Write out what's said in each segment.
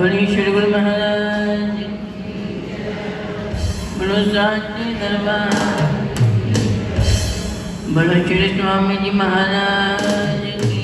बोलिए श्री गुरु महाराज बोलो साचे दरबार बोलो श्री स्वामी जी महाराज की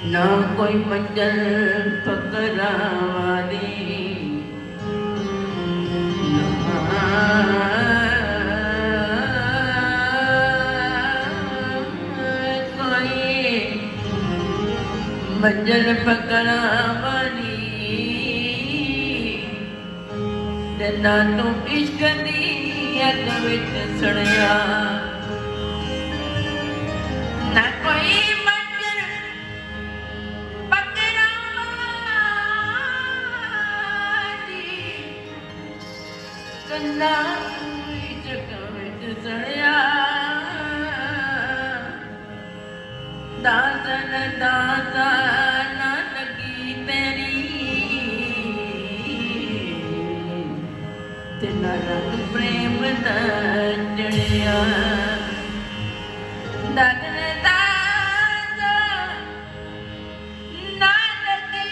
ना कोई मंजल पकड़ावादी मंजिल पकड़ा वाली ते ना तू इश्क दी अग विच सड़िया ना कोई मंजिल पकड़ा वाली ते ना तू इश्क विच सड़िया दासन दासा ना लगी तेरी तेना रंग प्रेम दा चढ़िया दासन दासा ना लगी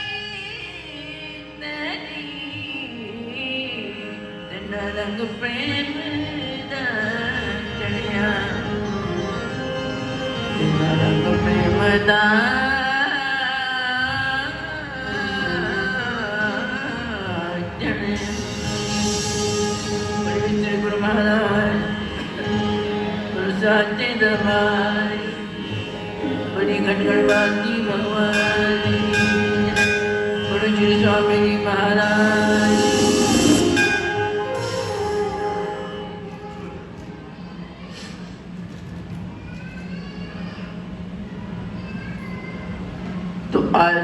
तेरी तेना रंग प्रेम दा चढ़िया रंग प्रेम दा चढ़िया श्री गुरु महाराज गुरु साचे दरबार बड़ी गणगणवासी भगवान गुरु श्री स्वामी जी महाराज। तो आज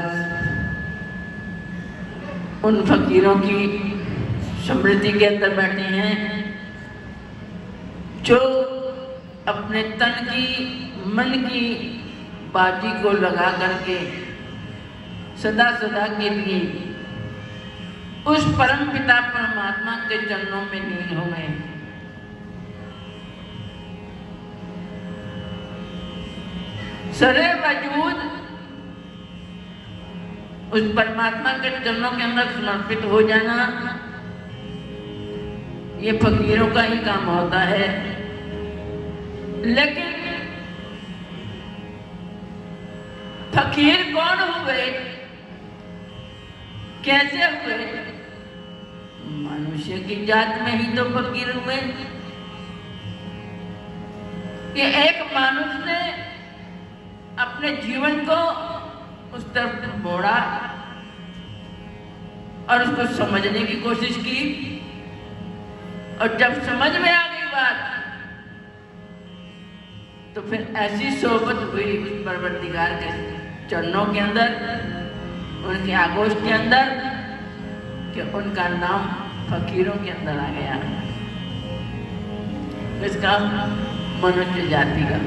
उन फकीरों की स्मृति के अंदर बैठे हैं जो अपने तन की मन की बाजी को लगा करके सदा सदा के लिए उस परम पिता परमात्मा के चरणों में लीन हो गए। सरे वजूद उस परमात्मा के चरणों के अंदर समर्पित हो जाना ये फकीरों का ही काम होता है। लेकिन फकीर कौन हुए, कैसे हुए? मनुष्य की जात में ही तो फकीर हुए। कि एक मनुष्य ने अपने जीवन को उस तरफ मोड़ा और उसको समझने की कोशिश की और जब समझ में आ गई बात तो फिर ऐसी सोबत हुई उस परवरदिगार के चरणों के अंदर, उनके आगोश के अंदर कि उनका नाम फकीरों के अंदर आ गया। इसका मनुष्य जाति का।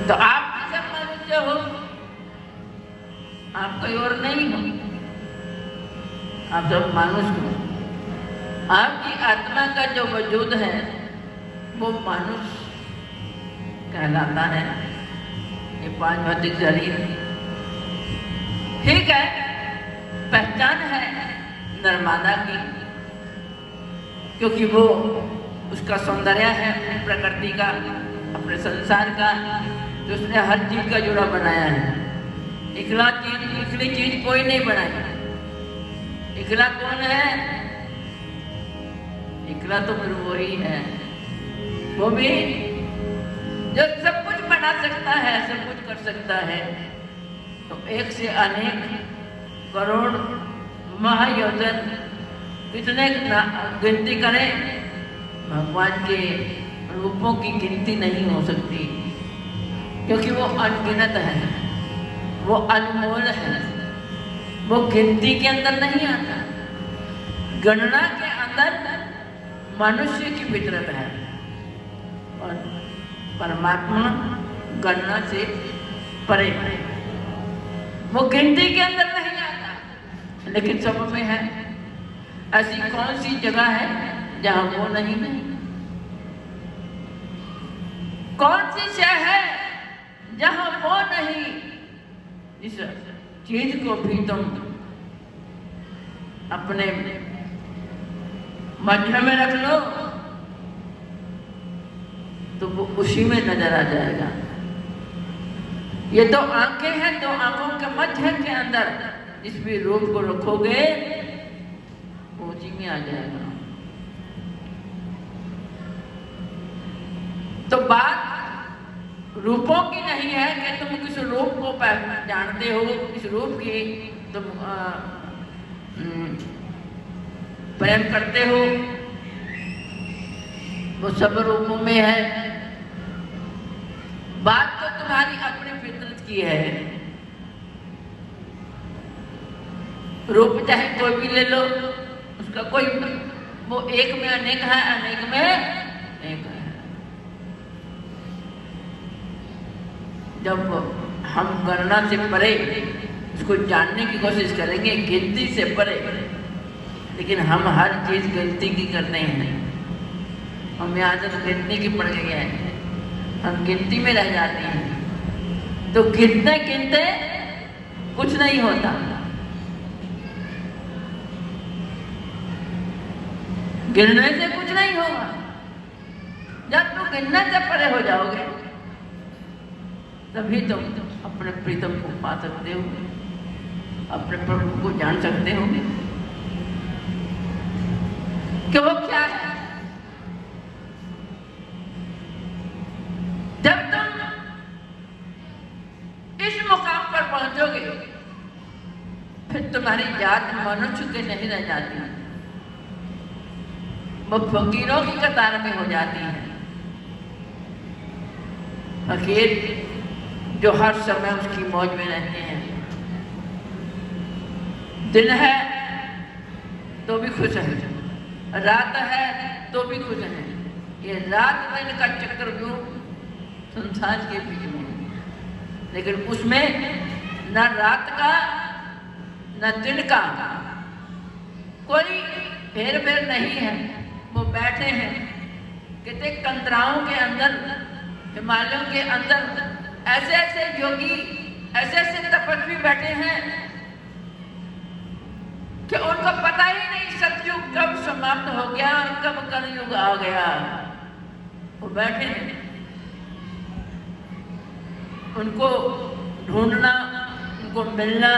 तो आप सब मनुष्य हो, आप कोई और नहीं हो, आप सब मनुष्य हो। आपकी आत्मा का जो वजूद है वो मनुष्य कहलाता है। ये पांच भौतिक शरीर ठीक है, पहचान है नर्मदा की, क्योंकि वो उसका सौंदर्य है अपनी प्रकृति का, अपने संसार का, तो उसने हर चीज का जुड़ा बनाया है। इकली चीज कोई नहीं बनाई। इकला कौन है? इकला तो फिर वो ही है, वो भी जो सब कुछ बना सकता है, सब कुछ कर सकता है। तो एक से अनेक करोड़ महायोजन कितने गिनती करें, भगवान के रूपों की गिनती नहीं हो सकती, क्योंकि वो अनगिनत है, वो अनमोल है, वो गिनती के अंदर नहीं आता। गणना के अंदर मनुष्य की फितरत है और परमात्मा गणना से परे है, वो गिनती के अंदर नहीं आता, लेकिन सब में है। ऐसी कौन सी जगह है जहां वो नहीं है? कौन सी शय है जहां वो नहीं? जिस चीज को भी तुम अपने मध्य में रख लो तो वो उसी में नजर आ जाएगा। ये तो आंखें हैं, तो आंखों के मध्य के अंदर जिस भी रूप को रखोगे वो उसी में आ जाएगा। तो बात रूपों की नहीं है कि तुम किस रूप को जानते हो, किस रूप की तुम प्रेम करते हो, वो सब रूपों में है। बात तो तुम्हारी अपनी फितरत की है। रूप चाहे कोई भी ले लो, उसका कोई, वो एक में अनेक है, अनेक में एक है। जब हम गणना से परे उसको जानने की कोशिश करेंगे, गिनती से परे, लेकिन हम हर चीज गिनती की करते हैं। हमें आदत गिनती की पड़ गई है, हम गिनती में रह जाते हैं। तो गिनते गिनते कुछ नहीं होता। गिनने से कुछ नहीं होगा। जब तुम गिनने से परे हो जाओगे तभी तुम अपने प्रीतम को पा सकते हो, अपने प्रभु को जान सकते हो कि वो क्या है। जब तुम इस मुकाम पर पहुंचोगे फिर तुम्हारी जात मनुष्य के नहीं रह जाती, वो फकीरों की कतार में हो जाती है। फकीर जो हर समय उसकी मौज में रहते हैं। दिन है तो भी खुश है, रात है तो भी खुश है। ये रात दिन का चक्रव्यूह संसार के बीच में, लेकिन उसमें न रात का न दिन का कोई फेर फेर नहीं है। वो बैठे हैं कितने कंतराओं के अंदर, हिमालयों के अंदर ऐसे ऐसे योगी, ऐसे ऐसे तपस्वी बैठे हैं कि उनको पता ही नहीं सतयुग कब समाप्त हो गया और कब कलयुग आ गया। वो बैठे हैं, उनको ढूंढना, उनको मिलना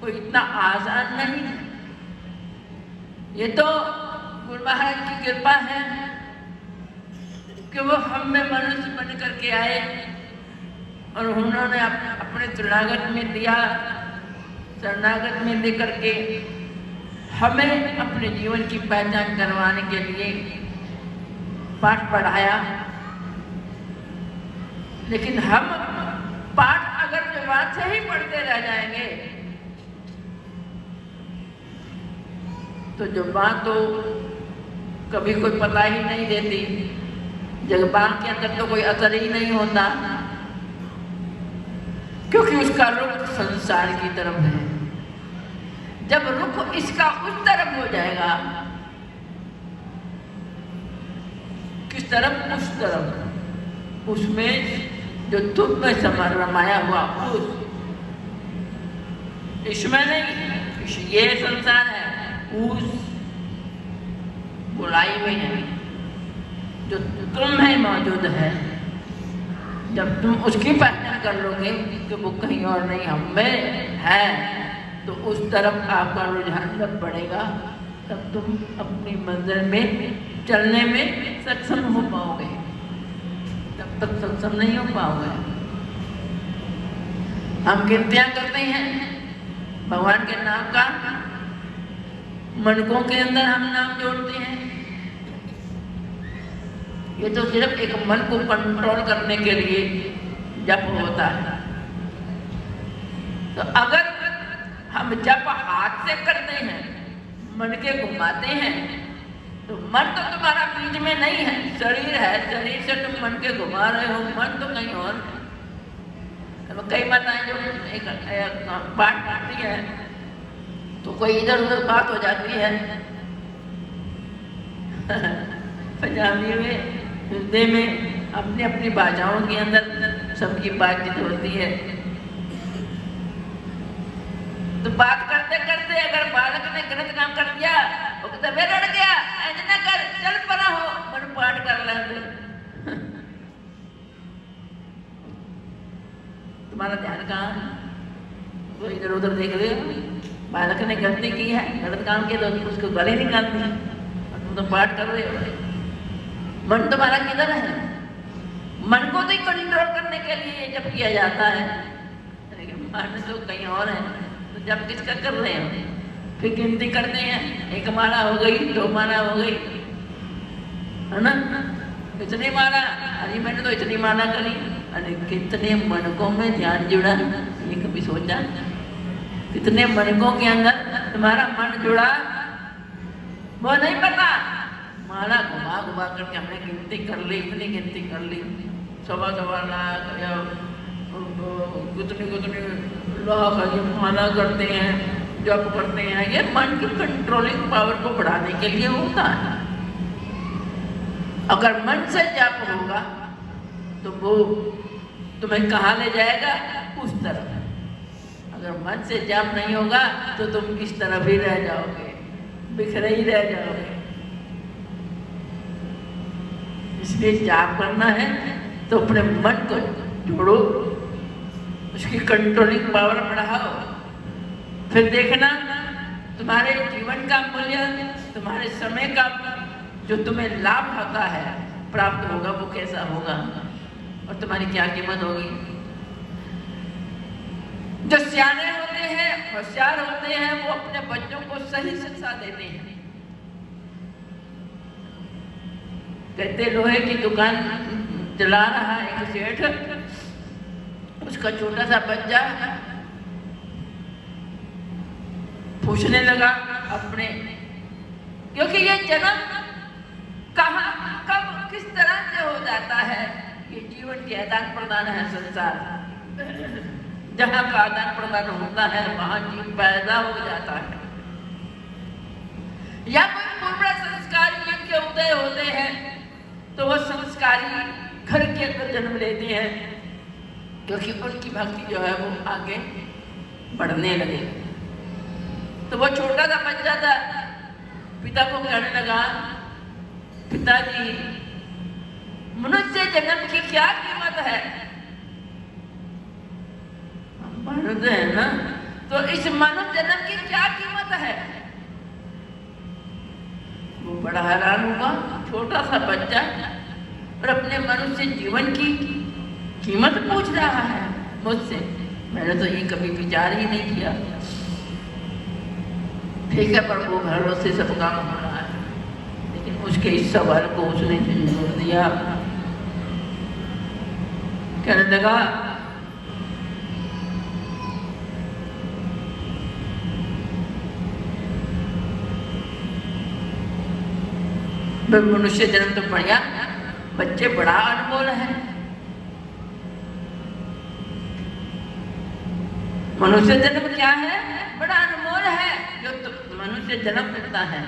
कोई इतना आसान नहीं है। ये तो गुरु महाराज की कृपा है कि वो हम में मनुष्य बन करके आए और उन्होंने अपने शरणागत में दिया, शरणागत में लेकर के हमें अपने जीवन की पहचान करवाने के लिए पाठ पढ़ाया। लेकिन हम पाठ अगर जबान से ही पढ़ते रह जाएंगे तो जबान तो कभी कोई पता ही नहीं देती, जबान के अंदर तो कोई असर ही नहीं होता, क्योंकि उसका रुख संसार की तरफ है। जब रुख इसका उस तरफ हो जाएगा, किस तरफ? उस तरफ, उसमें जो तुम में रमाया हुआ उस, इसमें नहीं, ये संसार है, उस बुराई में है जो तुम में मौजूद है। जब तुम उसकी पहचान कर लोगे कि वो कहीं और नहीं हम में है, तो उस तरफ आपका रुझान जब बढ़ेगा तब तुम अपनी मंजिल में चलने में सक्षम हो पाओगे। तब तक सक्षम नहीं हो पाओगे। हम गिनतियां करते हैं भगवान के नाम का, मनकों के अंदर हम नाम जोड़ते हैं। ये तो सिर्फ एक मन को कंट्रोल करने के लिए जप होता है। तो अगर हम जप हाथ से करते हैं, मन के घुमाते हैं, तो मन तो तुम्हारा बीच में नहीं है, शरीर है, शरीर से तुम मन के घुमा रहे हो, मन तो कहीं और। कई माताएं जो एक पाठ करती है तो कोई इधर उधर बात हो जाती है पंजाबी में, हिंदी में, अपनी अपनी भाषाओं के अंदर सबकी बातचीत होती है। तो बात करते करते अगर बालक ने गलत काम कर दिया, वो कहता वे लड़ गया, ऐसे न कर, चल परा हो, मन पाठ कर लेते। तुम्हारा ध्यान कहाँ? वो इधर उधर देख रहे हो। बालक ने गलती की है, गलत काम किया तो उसको गले निकालते हैं और तुम तो पाठ कर रहे हो। मन तुम्हारा किधर है? मन को तो कंट्रोल करने के लिए ये जब किया जाता है, लेकिन मन तो कहीं और है। तो जब किसका कर रहे हो, फिर गिनती करते हैं, 1 माला हो गई, 2 माला हो गई, है ना, इतनी माला, अरे मैंने तो इतनी माला करी। अरे कितने मनकों में ध्यान जुड़ा, ये कभी सोचा? कितने मनकों के अंदर तुम्हारा मन जुड़ा, वो नहीं पता। माला घुमा घुमा करके हमने गिनती कर ली, इतनी गिनती कर ली, 1.25 लाख या कितनी लाख ये माला करते हैं, जप करते हैं। ये मन की कंट्रोलिंग पावर को बढ़ाने के लिए होता है। अगर मन से जप होगा तो वो तुम्हें कहाँ ले जाएगा, उस तरफ। अगर मन से जप नहीं होगा तो तुम इस तरफ ही रह जाओगे, बिखरे ही रह जाओगे। इसलिए जाप करना है तो अपने मन को जोड़ो, उसकी कंट्रोलिंग पावर बढ़ाओ, फिर देखना तुम्हारे जीवन का मूल्य, तुम्हारे समय का जो तुम्हें लाभ होता है, प्राप्त होगा, वो कैसा होगा और तुम्हारी क्या कीमत होगी। जो सियाने होते हैं, होशियार होते हैं, वो अपने बच्चों को सही शिक्षा देते हैं। कहते लोहे की दुकान चला रहा एक सेठ, उसका छोटा सा बच्चा पूछने लगा अपने, क्योंकि ये जन्म कहाँ कब किस तरह से हो जाता है, ये जीवन के आदान प्रदान है। संसार जहाँ का आदान प्रदान होता है वहाँ जीव पैदा हो जाता है, या कोई पूर्व संस्कारी के उदय होते हैं तो वो संस्कारी घर के अंदर जन्म लेते हैं, क्योंकि उनकी भक्ति जो है वो आगे बढ़ने लगे। तो वो छोटा सा बच्चा था, पिता को कहने लगा, पिताजी मनुष्य जन्म की क्या कीमत है? मनुष्य है ना, तो इस मनुष्य जन्म की क्या कीमत है? वो बड़ा हैरान हुआ, छोटा सा बच्चा और अपने मनुष्य जीवन की कीमत पूछ रहा है मुझसे। मैंने तो ये कभी विचार ही नहीं किया। ठीक है, पर वो भरोसे सब काम हो रहा है, लेकिन उसके इस सवाल को उसने जोड़ दिया। कहने लगा, मनुष्य जन्म तो बढ़िया, बच्चे बड़ा अनमोल है। मनुष्य जन्म क्या है? बड़ा अनमोल है। जो तो मनुष्य जन्म मिलता है,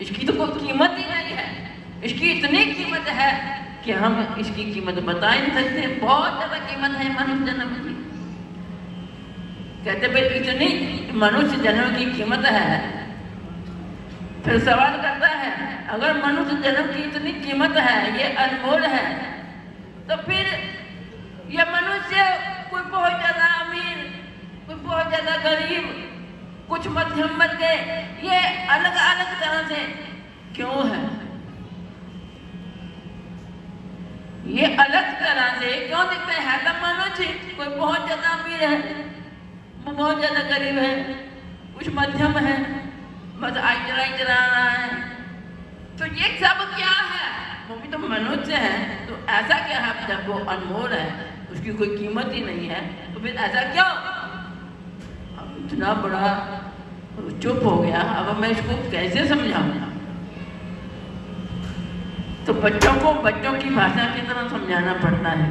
इसकी तो कोई कीमत ही नहीं है। इसकी इतनी कीमत है कि हम इसकी कीमत बता ही नहीं सकते। बहुत ज्यादा कीमत है मनुष्य जन्म की। कहते भाई इतनी मनुष्य जन्म की कीमत है। फिर सवाल करता है, अगर मनुष्य जन्म की इतनी कीमत है, ये अनमोल है, तो फिर ये मनुष्य कोई बहुत ज्यादा अमीर, कोई बहुत ज्यादा गरीब, कुछ मध्यम वर्ग, ये अलग अलग तरह से क्यों है? ये अलग तरह से क्यों दिखते हैं? तो मनुष्य कोई बहुत ज्यादा अमीर है, बहुत ज्यादा गरीब है, कुछ मध्यम है, बस आई चला रहा है। तो ये सब क्या है? वो भी तो मनुष्य है। तो ऐसा क्या है जब वो अनमोल है, उसकी कोई कीमत ही नहीं है, तो फिर ऐसा क्यों? अब इतना बड़ा चुप हो गया। अब मैं इसको कैसे समझाऊंगा? तो बच्चों को बच्चों की भाषा की तरह समझाना पड़ता है।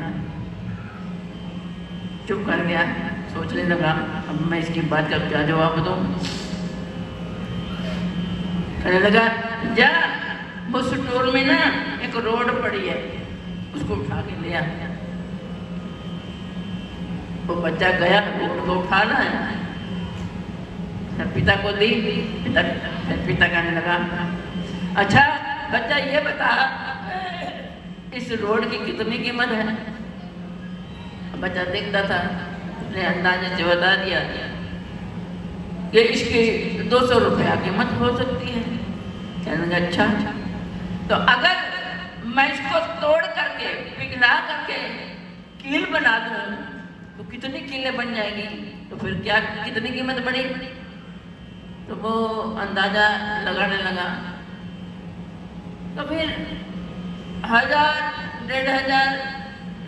चुप कर गया, सोचने लगा अब मैं इसकी बात का क्या जवाब दूं। कहने लगा, जा वो स्टोर में ना एक रोड पड़ी है, उसको उठा के ले आ। वो बच्चा गया, रोड को उठाना है, पिता को दी। पिता कहने लगा, अच्छा बच्चा ये बता, इस रोड की कितनी कीमत है? बच्चा देखता था, उसने अंदाजे से बता दिया कि इसकी 200 रुपया कीमत हो सकती है। कहने लगा, अच्छा तो अगर मैं इसको तोड़ करके पिघला करके कील बना दूं तो कितनी कीलें बन जाएगी, तो फिर क्या कितनी कीमत बढ़ेगी? तो वो अंदाजा लगाने लगा। तो फिर 1000 1500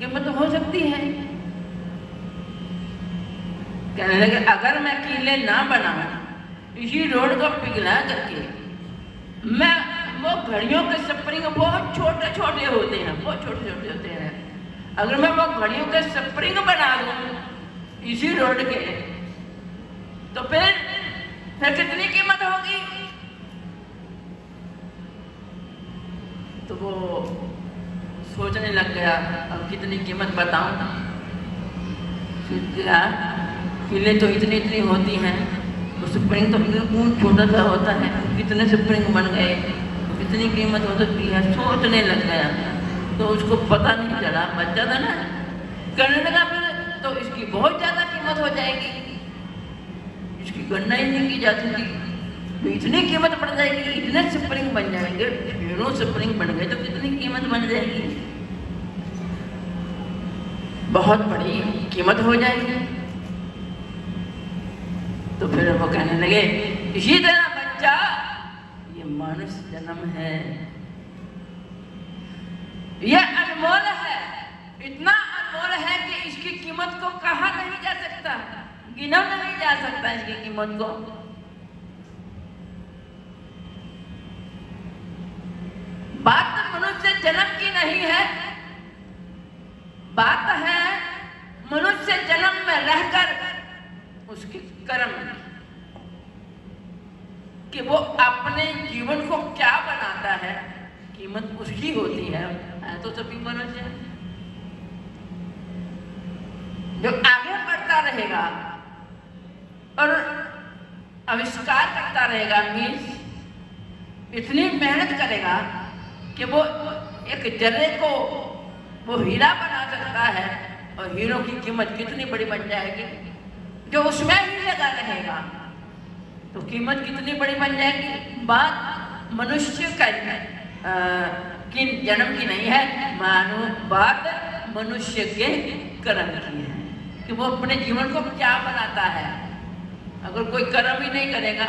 कीमत हो सकती है। कहने लगे अगर मैं कीले ना बनाऊं, इसी रोड को पिघला करके मैं, वो घड़ियों के स्प्रिंग बहुत छोटे छोटे होते हैं, बहुत छोटे छोटे होते हैं, अगर मैं वो घड़ियों के स्प्रिंग बना दूं इसी रोड के, तो फिर कितनी कीमत होगी? तो वो सोचने लग गया अब कितनी कीमत बताऊं। कीले तो इतनी इतनी होती हैं, तो स्प्रिंग तो बिल्कुल छोटा सा होता है, कितने स्प्रिंग बन गए, तो कितनी कीमत हो सकती है? सोचने लग गया। तो उसको पता नहीं चला, बच्चा था ना, करने लगा फिर तो इसकी बहुत ज़्यादा कीमत हो जाएगी, इसकी गणना ही नहीं की जाती थी, तो इतनी कीमत बढ़ जाएगी, इतने स्प्रिंग बन जाएंगे, ढेरों स्प्रिंग बन गए तो कितनी कीमत बन जाएगी, बहुत बड़ी कीमत हो जाएगी। तो फिर वो कहने लगे इसी तरह बच्चा, ये मनुष्य जन्म है, ये अनमोल है, इतना अनमोल है कि इसकी कीमत को कहा नहीं जा सकता, गिना नहीं जा सकता इसकी कीमत को। बात तो मनुष्य जन्म की नहीं है, बात है मनुष्य जन्म में रहकर उसके कर्म कि वो अपने जीवन को क्या बनाता है, कीमत उसकी होती है तो सभी मनुष्य जो आगे बढ़ता रहेगा और आविष्कार करता रहेगा, मीन्स इतनी मेहनत करेगा कि वो एक जर्रे को वो हीरा बना सकता है, और हीरो की कीमत कितनी बड़ी बन जाएगी, जो उसमें ही लगा रहेगा तो कीमत कितनी बड़ी बन जाएगी। बात मनुष्य का की जन्म की नहीं है, मानो बात मनुष्य के कर्म की है कि वो अपने जीवन को क्या बनाता है। अगर कोई कर्म ही नहीं करेगा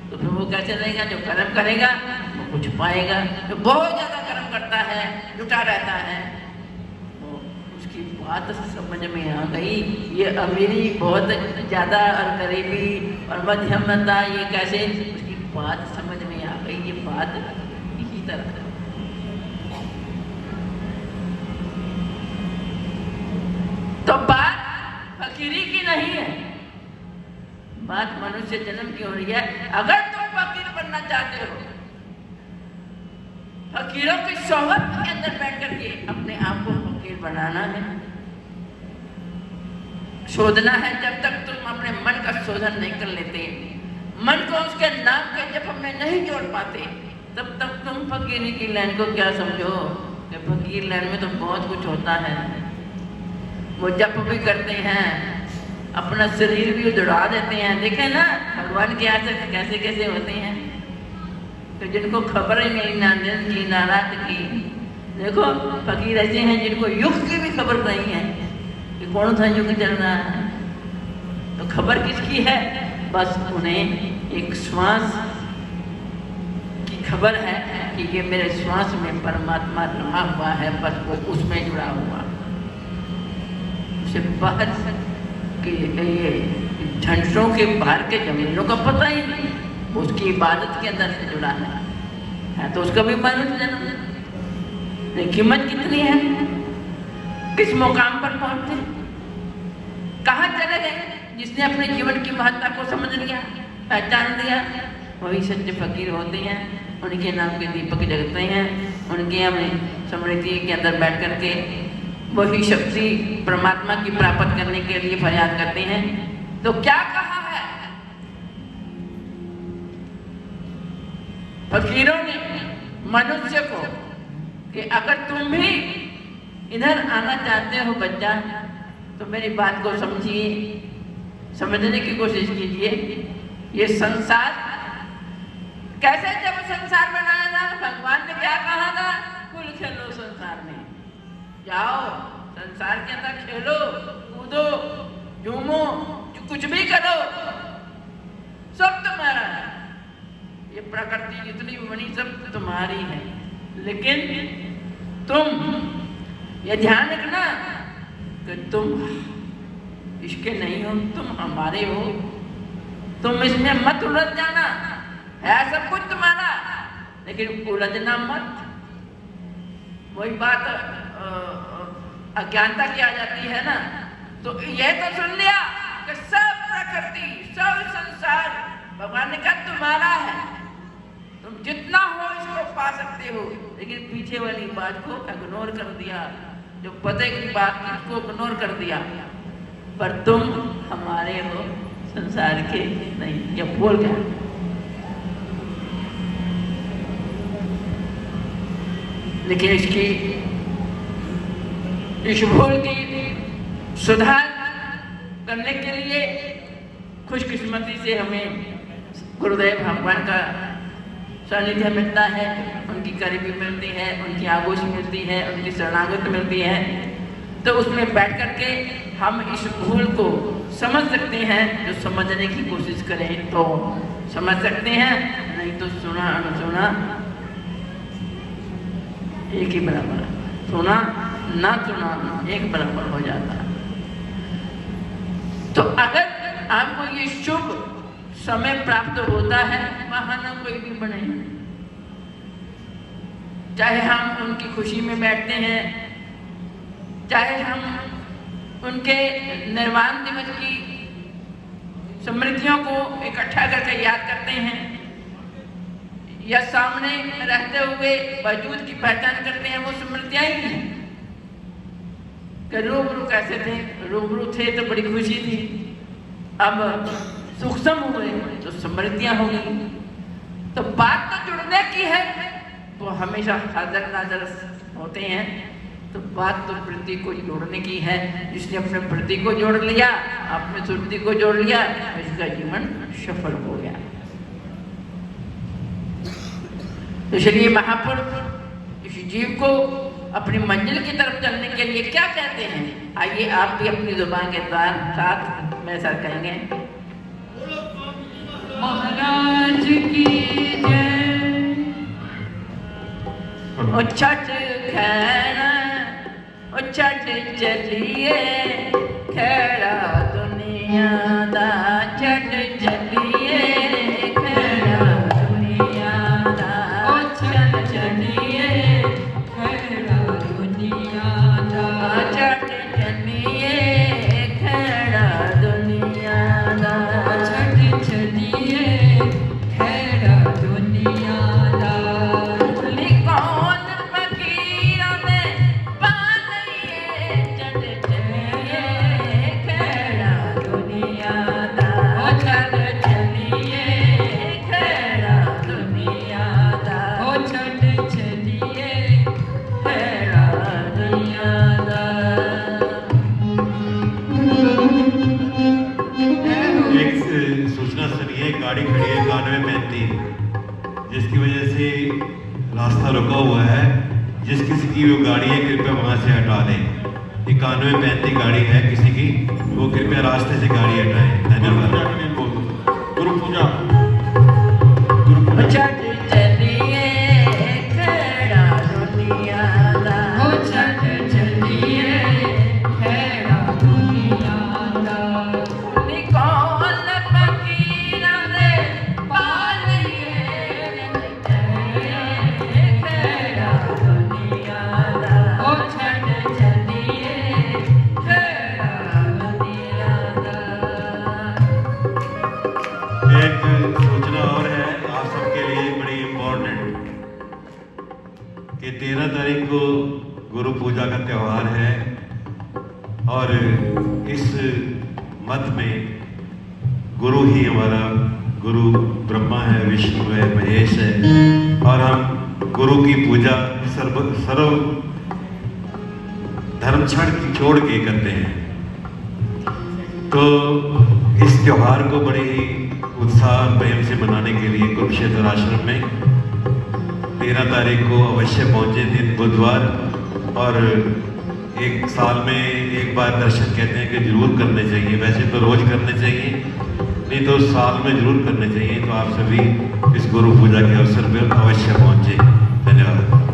तो फिर वो कैसे रहेगा? जो कर्म करेगा वो कुछ पाएगा, जो बहुत ज्यादा कर्म करता है, जुटा रहता है, उसकी बात समझ में आ गई, ये अमीरी बहुत ज्यादा और गरीबी और मध्यमता ये कैसे, उसकी बात समझ में आ गई, ये बात इसी तरह। तो बात फकीरी की नहीं है, बात मनुष्य जन्म की हो रही है। अगर तुम फकीर बनना चाहते हो, फकीरों की सोहबत के अंदर बैठ करके अपने आप को फकीर बनाना है, शोधना है। जब तक तुम अपने मन का शोधन नहीं कर लेते, मन को उसके नाम के जप में नहीं जोड़ पाते, तब तक तुम फकीरी की लाइन को क्या समझो कि फकीर लाइन में तो बहुत कुछ होता है। वो जप भी करते हैं, अपना शरीर भी उजड़ा देते हैं, देखे ना भगवान के यहाँ से कैसे कैसे होते हैं, तो जिनको खबर ही नहीं ना दिन की ना रात की। देखो फकीर ऐसे हैं जिनको युग की भी खबर नहीं है कि कौन सा युग चल रहा है, तो खबर किसकी है? बस उन्हें एक श्वास की खबर है कि ये मेरे श्वास में परमात्मा रहा हुआ है, बस वो उसमें जुड़ा हुआ, उसे बाहर के ये झंडों के बाहर के जमीनों का पता ही नहीं, उसकी इबादत के अंदर से जुड़ा है तो उसका भी मनुष्य जन्म। कीमत कितनी है, किस मुकाम पर पहुंचे, कहाँ चले गए? जिसने अपने जीवन की महत्ता को समझ लिया, पहचान लिया, वही सच्चे फकीर होते हैं। उनके नाम के दीपक जगते हैं, उनके अपनी स्मृति के अंदर बैठ करके वही शक्ति परमात्मा की प्राप्त करने के लिए फरियाद करते हैं। तो क्या कहा है फकीरों ने मनुष्य को कि अगर तुम भी इधर आना चाहते हो बच्चा, तो मेरी बात को समझिए, समझने की कोशिश कीजिए। ये संसार कैसे, जब संसार बनाया था भगवान ने क्या कहा था? कुल खेलो संसार में, जाओ संसार के अंदर खेलो, कूदो, झूमो, कुछ भी करो, सब तुम्हारा है। ये प्रकृति जितनी भी बनी सब तुम्हारी है, लेकिन तुम ये ध्यान रखना कि तुम इसके नहीं हो, तुम हमारे हो। तुम इसमें मत उलझ जाना, है सब कुछ तुम्हारा, लेकिन उलझना मत। वही बात अज्ञानता की आ जाती है ना। तो यह तो सुन लिया कि सब प्रकृति, सब संसार भगवान ने कहा तुम्हारा है, तुम जितना हो इसको पा सकते हो, लेकिन पीछे वाली बात को इग्नोर कर दिया, जो पते की बात को इग्नोर कर दिया। पर तुम हमारे हो, संसार के नहीं। ये बोल गया। लेकिन इस भूल की सुधार करने के लिए खुशकिस्मती से हमें गुरुदेव भगवान का सानिध्य मिलता है, उनकी करीबी मिलती है, उनकी आगोश मिलती है, उनकी शरणागत मिलती है। तो उसमें बैठ करके हम इस भूल को समझ सकते हैं। जो समझने की कोशिश करें तो समझ सकते हैं, नहीं तो सुना अनसुना एक ही बराबर, सुना ना सुना एक बराबर हो जाता। तो अगर आपको ये शुभ समय प्राप्त होता है, बहाना कोई भी बने, चाहे हम उनकी खुशी में बैठते हैं, चाहे हम उनके निर्वाण दिवस की स्मृतियों को इकट्ठा करके याद करते हैं, या सामने रहते हुए वजूद की पहचान करते हैं, वो स्मृतियां ही हैं। कि रूबरू कैसे थे, रूबरू थे तो बड़ी खुशी थी, अब सूक्ष्म हुए तो स्मृतियां हो गई। तो बात तो जुड़ने की है, तो हमेशा हाजिर नाजर होते हैं। तो बात तो वृत्ति को जोड़ने की है। जिसने अपने वृत्ति को जोड़ लिया, अपने सुरति को जोड़ लिया, इसका जीवन सफल हो गया। इसलिए महापुरुष इस जीव को अपनी मंजिल की तरफ चलने के लिए क्या कहते हैं, आइए आप भी अपनी जुबान के साथ मेरे साथ कहेंगे। महाराज की जय। ओ छठ खैरा, ओ छठ चलिए खेड़ा दुनिया दा, छठ चलिए खेड़ा दुनिया दा, ओ छठ चलिए खेड़ा दुनिया दा, छठ चलिए खेड़ा दुनिया दा, छठ चलिए खेड़ा दुनिया दा। लिखौन फकीरों ने पालिए छठ चलिए खेड़ा दुनिया दा, ओ छठ चलिए खेड़ा दुनिया दा, ओ छठ चलिए खेड़ा दुनिया दा। एक सूचना सुनिए, गाड़ी खड़ी है 9135, जिसकी वजह से रास्ता रुका हुआ है। जिस किसी की वो गाड़ी है कृपया वहां से हटा लें। 9135 गाड़ी है किसी की, वो कृपया रास्ते से गाड़ी हटाएं। धन्यवाद। गुरु पूजा। ओ छठ चलिए खेड़ा दुनिया दा, ओ छठ चलिए खेड़ा दुनिया दा। लिखौन फकीरों ने पालिए खेड़ा दुनिया दा, ओ छठ चलिए खेड़ा दुनिया दा। एक सूचना और है आप सबके लिए बड़ी इम्पोर्टेंट, कि 13 तारीख को गुरु पूजा का त्यौहार है, और इस मत में गुरु ही हमारा गुरु ब्रह्मा है, विष्णु है, महेश है, और हम गुरु की पूजा सर्व धर्म छोड़ के करते हैं। तो इस त्योहार को बड़े ही उत्साह और प्रेम से मनाने के लिए कुरुक्षेत्र आश्रम में 13 तारीख को अवश्य पहुंचे, दिन बुधवार, और एक साल में एक बार दर्शन कहते हैं कि जरूर करने चाहिए। वैसे तो रोज करने चाहिए, नहीं तो साल में जरूर करने चाहिए। तो आप सभी इस गुरु पूजा के अवसर पर अवश्य पहुंचे। धन्यवाद।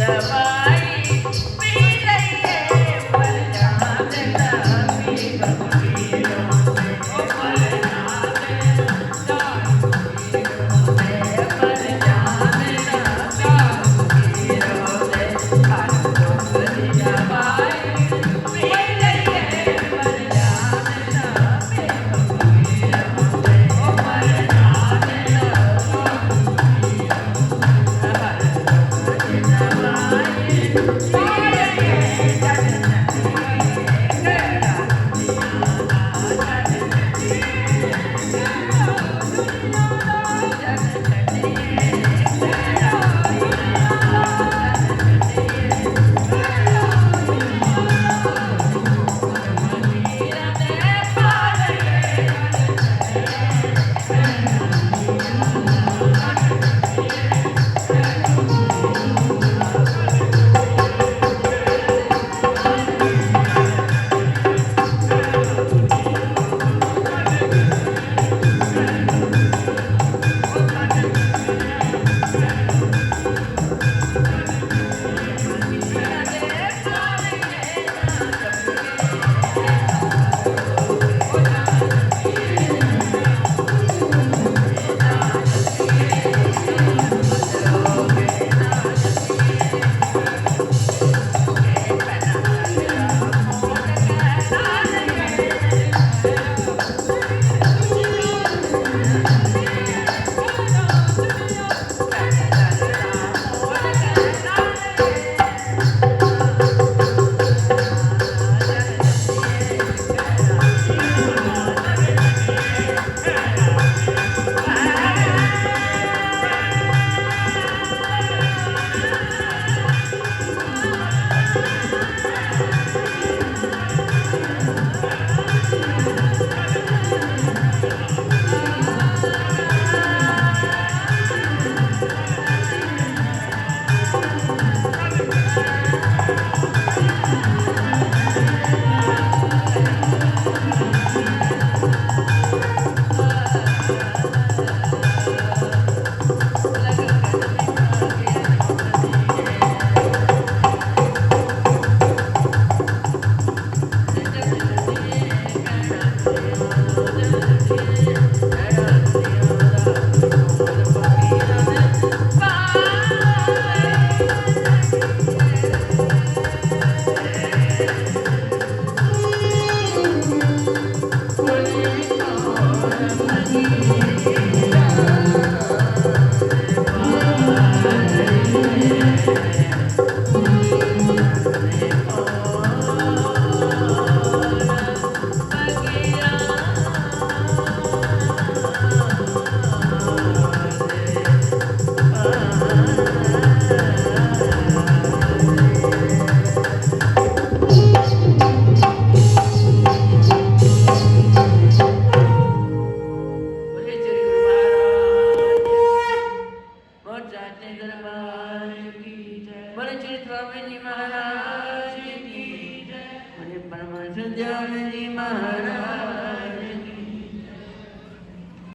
दवाई पी लइए पर जान ना पी बबीरों से ओ पर जान दारू पीरों से पर जान ना पी बबीरों से हर दुख दी दवाई पी लइए पर जान ना पी बबीरों से ओ पर जान महाराज की जय, बोले परम हंस दयाल जी महाराज